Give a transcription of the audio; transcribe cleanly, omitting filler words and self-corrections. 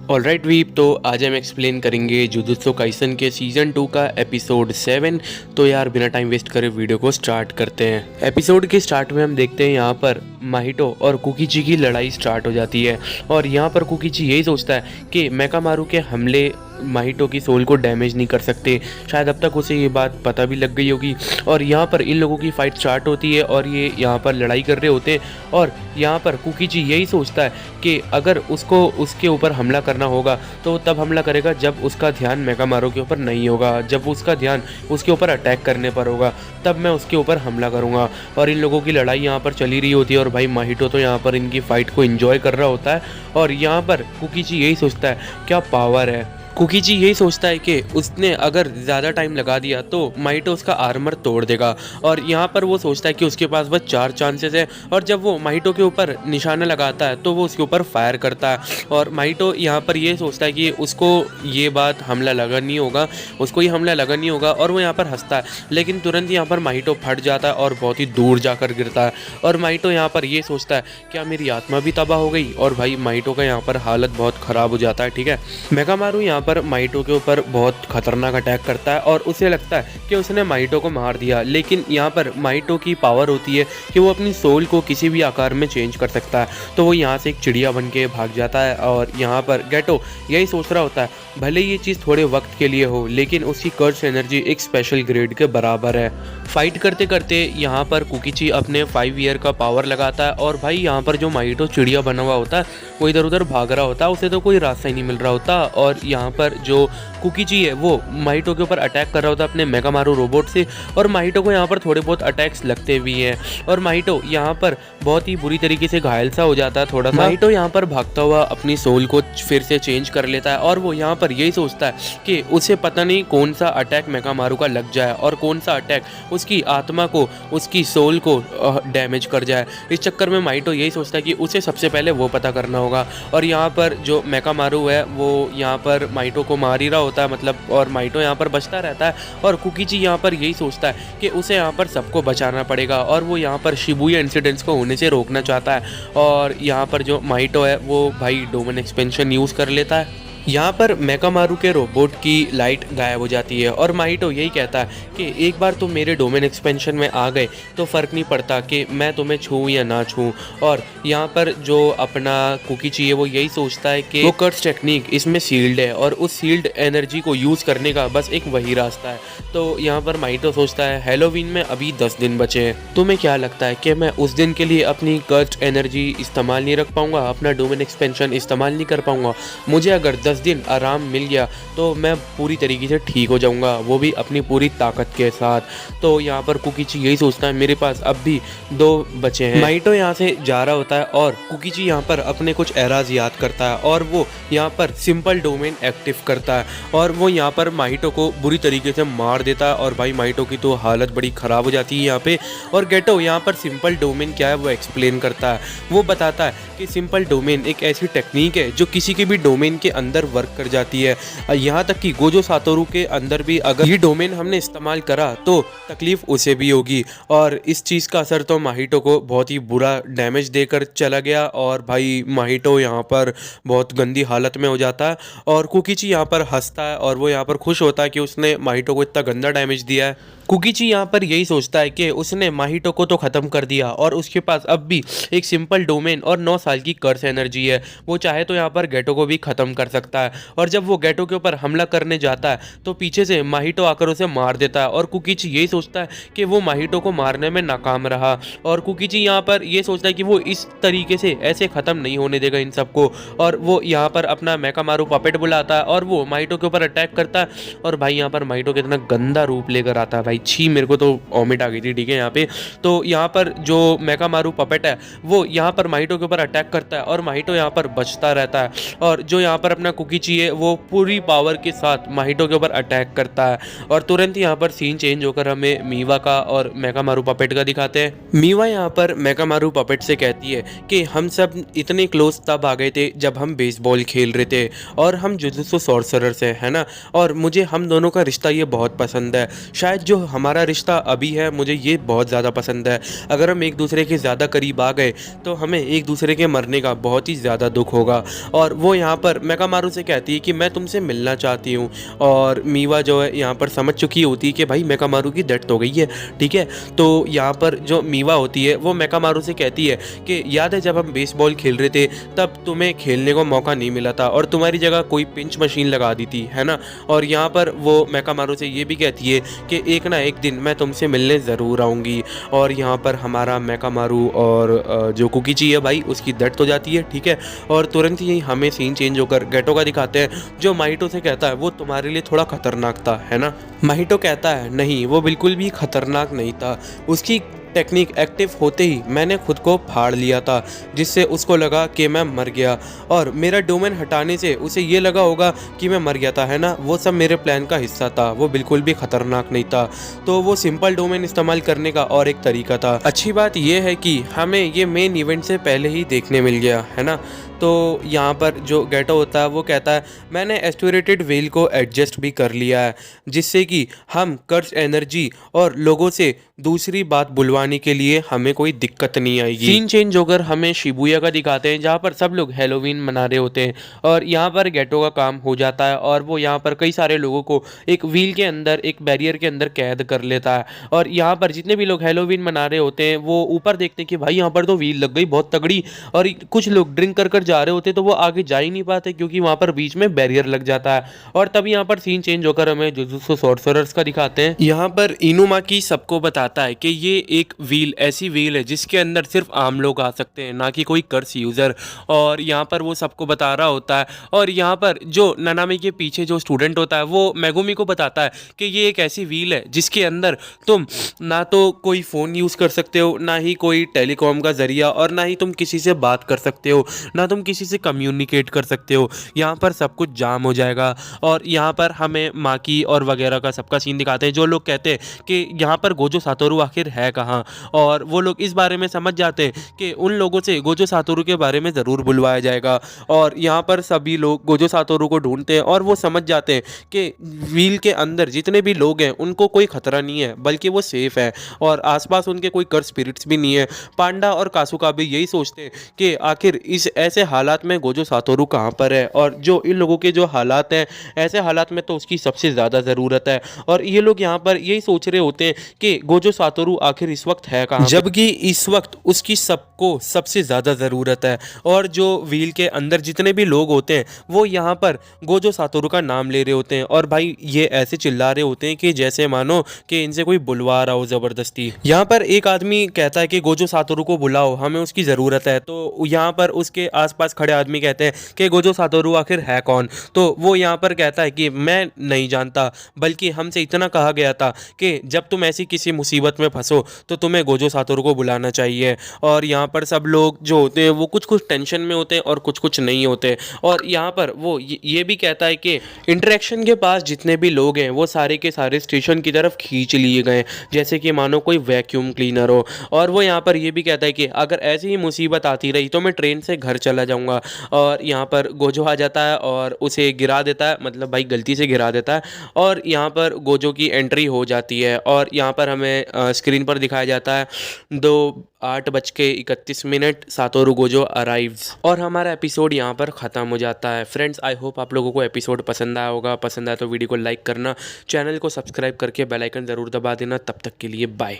Alright weep, तो आज हम एक्सप्लेन करेंगे जुजुत्सु काइसन के सीज़न 2 का एपिसोड 7। तो यार बिना टाइम वेस्ट करे वीडियो को स्टार्ट करते हैं। एपिसोड के स्टार्ट में हम देखते हैं यहाँ पर माहितो और कुकीची की लड़ाई स्टार्ट हो जाती है। और यहाँ पर कुकीची यही सोचता है कि मेकामारू के हमले माहितो की सोल को डैमेज नहीं कर सकते। शायद अब तक उसे ये बात पता भी लग गई होगी। और यहाँ पर इन लोगों की फाइट स्टार्ट होती है और ये यहाँ पर लड़ाई कर रहे होते हैं। और यहाँ पर कुकीची यही सोचता है कि अगर उसको उसके ऊपर हमला करना होगा तो तब हमला करेगा जब उसका ध्यान मेकामारू के ऊपर नहीं होगा। जब उसका ध्यान उसके ऊपर अटैक करने पर होगा तब मैं उसके ऊपर हमला करूँगा। और इन लोगों की लड़ाई यहाँ पर चली रही होती है और भाई माहितो तो यहाँ पर इनकी फाइट को एंजॉय कर रहा होता है। और यहाँ पर कुकीची यही सोचता है क्या पावर है। कुकीची यही सोचता है कि उसने अगर ज़्यादा टाइम लगा दिया तो माहितो उसका आर्मर तोड़ देगा। और यहाँ पर वो सोचता है कि उसके पास बस 4 चांसेस है। और जब वो माहितो के ऊपर निशाना लगाता है तो वो उसके ऊपर फायर करता है। और माहितो यहाँ पर ये सोचता है कि उसको ये बात हमला लगा नहीं होगा, उसको ये हमला लगा नहीं होगा। और वो यहाँ पर हंसता है, लेकिन तुरंत यहाँ पर माहितो फट जाता है और बहुत ही दूर जाकर गिरता है। और माहितो यहाँ पर ये सोचता है क्या मेरी आत्मा भी तबाह हो गई। और भाई माहितो का यहाँ पर हालत बहुत ख़राब हो जाता है। ठीक है, मेकामारू यहाँ पर माहितो के ऊपर बहुत खतरनाक अटैक करता है और उसे लगता है कि उसने माहितो को मार दिया। लेकिन यहाँ पर माहितो की पावर होती है कि वो अपनी सोल को किसी भी आकार में चेंज कर सकता है। तो वो यहाँ से एक चिड़िया बन के भाग जाता है। और यहाँ पर गेटो यही सोच रहा होता है भले ये चीज़ थोड़े वक्त के लिए हो लेकिन उसकी कर्स एनर्जी एक स्पेशल ग्रेड के बराबर है। फाइट करते करते यहाँ पर कुकीची अपने 5 ईयर का पावर लगाता है। और भाई यहाँ पर जो माहितो चिड़िया बना हुआ होता है वो इधर उधर भाग रहा होता है, उसे तो कोई रास्ता ही नहीं मिल रहा होता। और यहाँ पर जो कुकीची है वो माहितो के ऊपर अटैक कर रहा होता है अपने मेकामारू रोबोट से। और माहितो को यहाँ पर थोड़े बहुत अटैक्स लगते भी हैं और माहितो यहाँ पर बहुत ही बुरी तरीके से घायल सा हो जाता है थोड़ा सा। माहितो यहाँ पर भागता हुआ अपनी सोल को फिर से चेंज कर लेता है और वो यहाँ पर यही सोचता है कि उसे पता नहीं कौन सा अटैक मेकामारू का लग जाए और कौन सा अटैक उसकी आत्मा को, उसकी सोल को डैमेज कर जाए। इस चक्कर में माहितो यही सोचता है कि उसे सबसे पहले वो पता करना होगा। और यहाँ पर जो मेकामारू है वो यहाँ पर माहितो को मार ही रहा होता है मतलब, और माहितो यहाँ पर बचता रहता है। और कुकीची यहाँ पर यही सोचता है कि उसे यहाँ पर सबको बचाना पड़ेगा और वो यहाँ पर शिबुया इंसिडेंट्स को होने से रोकना चाहता है। और यहाँ पर जो माहितो है वो भाई डोमेन एक्सपेंशन यूज़ कर लेता है। यहाँ पर मेकामारू के रोबोट की लाइट गायब हो जाती है और माहितो यही कहता है कि एक बार तुम मेरे डोमेन एक्सपेंशन में आ गए तो फ़र्क नहीं पड़ता कि मैं तुम्हें छूँ या ना छूँ। और यहाँ पर जो अपना कुकीची है वो यही सोचता है कि वो कर्स टेक्निक इसमें सील्ड है और उस सील्ड एनर्जी को यूज़ करने का बस एक वही रास्ता है। तो यहाँ पर माहितो सोचता है हैलोवीन में अभी 10 दिन बचे हैं, तुम्हें क्या लगता है कि मैं उस दिन के लिए अपनी कर्स एनर्जी इस्तेमाल नहीं रख पाऊँगा, अपना डोमेन एक्सपेंशन इस्तेमाल नहीं कर पाऊँगा? मुझे अगर 10 दिन आराम मिल गया तो मैं पूरी तरीके से ठीक हो जाऊंगा, वो भी अपनी पूरी ताकत के साथ। तो यहाँ पर कुकीची यही सोचता है मेरे पास अब भी 2 बचे हैं। माहितो यहाँ से जा रहा होता है और कुकीची यहाँ पर अपने कुछ एराज याद करता है और वो यहाँ पर सिंपल डोमेन एक्टिव करता है और वो यहाँ पर माहितो को बुरी तरीके से मार देता है। और भाई माहितो की तो हालत बड़ी ख़राब हो जाती है यहाँ पे। और गेटो यहाँ पर सिंपल डोमेन क्या है वो एक्सप्लेन करता है। वो बताता है कि सिंपल डोमेन एक ऐसी टेक्निक है जो किसी के भी डोमेन के अंदर वर्क कर जाती है। यहाँ तक कि गोजो सातोरू के अंदर भी अगर ये डोमेन हमने इस्तेमाल करा तो तकलीफ उसे भी होगी। और इस चीज़ का असर तो माहितो को बहुत ही बुरा डैमेज देकर चला गया और भाई माहितो यहाँ पर बहुत गंदी हालत में हो जाता है। और कुकीची यहाँ पर हंसता है और वो यहाँ पर खुश होता है कि उसने माहितो को इतना गंदा डैमेज दिया है। कुकीची यहाँ पर यही सोचता है कि उसने माहितो को तो ख़त्म कर दिया और उसके पास अब भी एक सिंपल डोमेन और 9 साल की कर्स एनर्जी है। वो चाहे तो यहाँ पर गेटो को भी ख़त्म कर सकता है। और जब वो गेटो के ऊपर हमला करने जाता है तो पीछे से माहितो आकर उसे मार देता है। और कुकीची यही सोचता है कि वो माहितो को मारने में नाकाम रहा। और कुकीची यहाँ पर ये सोचता है कि वो इस तरीके से ऐसे ख़त्म नहीं होने देगा इन सबको। और वो यहाँ पर अपना मेकामारू पपेट बुलाता है और वो माहितो के ऊपर अटैक करता है। और भाई यहाँ पर माहितो कितना गंदा रूप लेकर आता है, भाई छी मेरे को तो वॉमिट आ गई थी। ठीक है, यहाँ पे तो यहाँ पर जो मेकामारू पपेट है वो यहाँ पर माहितो के ऊपर अटैक करता है और माहितो यहाँ पर बचता रहता है। और जो यहाँ पर अपना कुकीची है वो पूरी पावर के साथ माहितो के ऊपर अटैक करता है। और तुरंत यहाँ पर सीन चेंज होकर हमें मीवा का और मेकामारू पपेट का दिखाते हैं। मीवा यहाँ पर मेकामारू पपेट से कहती है कि हम सब इतने क्लोज तब आ गए थे जब हम बेसबॉल खेल रहे थे और हम जुजुत्सु सॉर्सरर्स है ना, और मुझे हम दोनों का रिश्ता ये बहुत पसंद है। शायद जो हमारा रिश्ता अभी है मुझे ये बहुत ज़्यादा पसंद है। अगर हम एक दूसरे के ज़्यादा करीब आ गए तो हमें एक दूसरे के मरने का बहुत ही ज़्यादा दुख होगा। और वो यहाँ पर मेकामारू मेकामारू से कहती है कि मैं तुमसे मिलना चाहती हूँ। और मीवा जो है यहाँ पर समझ चुकी होती है कि भाई मेकामारू की डेथ हो गई है, ठीक है। तो यहाँ पर जो मीवा होती है वो मेकामारू से कहती है कि याद है जब हम बेसबॉल खेल रहे थे तब तुम्हें खेलने को मौका नहीं मिला था और तुम्हारी जगह कोई पिंच मशीन लगा दी थी, है ना। और यहाँ पर वो मेकामारू से ये भी कहती है कि एक ना एक दिन मैं तुमसे मिलने ज़रूर आऊँगी। और यहाँ पर हमारा मेकामारू और जो कुकीची है भाई उसकी डेथ हो जाती है, ठीक है। और तुरंत ही हमें सीन चेंज होकर गेटो का दिखाते हैं, जो माहितो से कहता है वो तुम्हारे लिए थोड़ा खतरनाक था, है ना। माहितो कहता है नहीं, वो बिल्कुल भी खतरनाक नहीं था। उसकी टेक्निक एक्टिव होते ही मैंने खुद को फाड़ लिया था, जिससे उसको लगा कि मैं मर गया। और मेरा डोमेन हटाने से उसे ये लगा होगा कि मैं मर गया था, है ना। वो सब मेरे प्लान का हिस्सा था, वो बिल्कुल भी खतरनाक नहीं था। तो वो सिंपल डोमेन इस्तेमाल करने का और एक तरीका था। अच्छी बात यह है कि हमें ये मेन इवेंट से पहले ही देखने मिल गया, है ना। तो यहाँ पर जो गेटो होता है वो कहता है मैंने एस्टोरेटेड वेल को एडजस्ट भी कर लिया है, जिससे कि हम कर्स एनर्जी और लोगों से दूसरी बात बुलवाने के लिए हमें कोई दिक्कत नहीं आएगी। सीन चेंज होकर हमें शिबुया का दिखाते हैं, जहाँ पर सब लोग हैलोवीन मना रहे होते हैं। और यहाँ पर गेटो का काम हो जाता है और वो यहाँ पर कई सारे लोगों को एक व्हील के अंदर, एक बैरियर के अंदर कैद कर लेता है। और यहाँ पर जितने भी लोग हैलोवीन मना रहे होते हैं वो ऊपर देखते हैं कि भाई यहाँ पर तो व्हील लग गई बहुत तगड़ी। और कुछ लोग ड्रिंक कर जा रहे होते तो वो आगे जा ही नहीं पाते क्योंकि वहां पर बीच में बैरियर लग जाता है। और तब यहाँ पर सीन चेंज होकर हमें जुजुत्सु सॉर्सरर्स का दिखाते हैं। यहाँ पर इनुमाकी सबको बताता है कि ये एक व्हील ऐसी व्हील है जिसके अंदर सिर्फ आम लोग आ सकते हैं, ना कि कोई कर्स यूजर। और यहाँ पर वो सबको बता रहा होता है। और यहाँ पर जो नानामी के पीछे जो स्टूडेंट होता है वो मेगुमी को बताता है कि ये एक ऐसी व्हील है जिसके अंदर तुम ना तो कोई फ़ोन यूज़ कर सकते हो, ना ही कोई टेलीकॉम का जरिया, और ना ही तुम किसी से बात कर सकते हो, ना तुम किसी से कम्युनिकेट कर सकते हो। यहाँ पर सब कुछ जाम हो जाएगा। और यहाँ पर हमें माकी और वगैरह का सबका सीन दिखाते हैं, जो लोग कहते हैं कि यहाँ पर गोजो सातोरू आखिर है कहाँ। और वो लोग इस बारे में समझ जाते हैं कि उन लोगों से गोजो सातोरू के बारे में ज़रूर बुलवाया जाएगा। और यहाँ पर सभी लोग गोजो सातोरू को ढूंढते हैं और वो समझ जाते हैं कि व्हील के अंदर जितने भी लोग हैं उनको कोई खतरा नहीं है, बल्कि वो सेफ है और आसपास उनके कोई कर्स स्पिरिट्स भी नहीं है। पांडा और कासुका भी यही सोचते हैं कि आखिर इस ऐसे हालात में गोजो सातोरू कहाँ पर है, और जो इन लोगों के जो हालात हैं ऐसे हालात में तो उसकी सबसे ज़्यादा ज़रूरत है। और ये लोग यहाँ पर यही सोच रहे होते हैं कि गोजो सातोरू आखिर इस वक्त है कहाँ, जबकि इस वक्त उसकी सबको सबसे ज़्यादा ज़रूरत है। और जो व्हील के अंदर जितने भी लोग होते हैं वो यहाँ पर गोजो सातोरू का नाम ले रहे होते हैं। और भाई ये ऐसे चिल्ला रहे होते हैं कि जैसे मानो कि इनसे कोई बुलवा रहा हो ज़बरदस्ती। यहाँ पर एक आदमी कहता है कि गोजो सातोरू को बुलाओ, हमें उसकी ज़रूरत है। तो यहाँ पर उसके आसपास खड़े आदमी कहते हैं कि गोजो सातोरू आखिर है कौन। तो वो यहाँ पर कहता है कि मैं नहीं जानता, बल्कि हमसे इतना कहा गया था कि जब तुम ऐसी किसी मुसीबत में फंसो तो तुम्हें गोजो सातोरू को बुलाना चाहिए। और यहाँ पर सब लोग जो होते हैं वो कुछ कुछ टेंशन में होते हैं और कुछ कुछ नहीं होते। और यहाँ पर वो ये भी कहता है कि इंटरेक्शन के पास जितने भी लोग हैं वो सारे के सारे स्टेशन की तरफ खींच लिए गए, जैसे कि मानो कोई वैक्यूम क्लीनर हो। और वो यहाँ पर ये भी कहता है कि अगर ऐसी ही मुसीबत आती रही तो मैं ट्रेन से घर चला जाऊँगा। और यहाँ पर गोजो आ जाता है और उसे गिरा देता है, मतलब भाई गलती से गिरा देता है। और यहाँ पर गोजो की एंट्री हो जाती है और यहाँ पर हमें स्क्रीन पर दिखाया जाता है 8:31 सातोरू गोजो अराइव्स। और हमारा एपिसोड यहाँ पर ख़त्म हो जाता है। फ्रेंड्स, आई होप आप लोगों को एपिसोड पसंद आया होगा। पसंद आया तो वीडियो को लाइक करना, चैनल को सब्सक्राइब करके बेल आइकन ज़रूर दबा देना। तब तक के लिए बाय।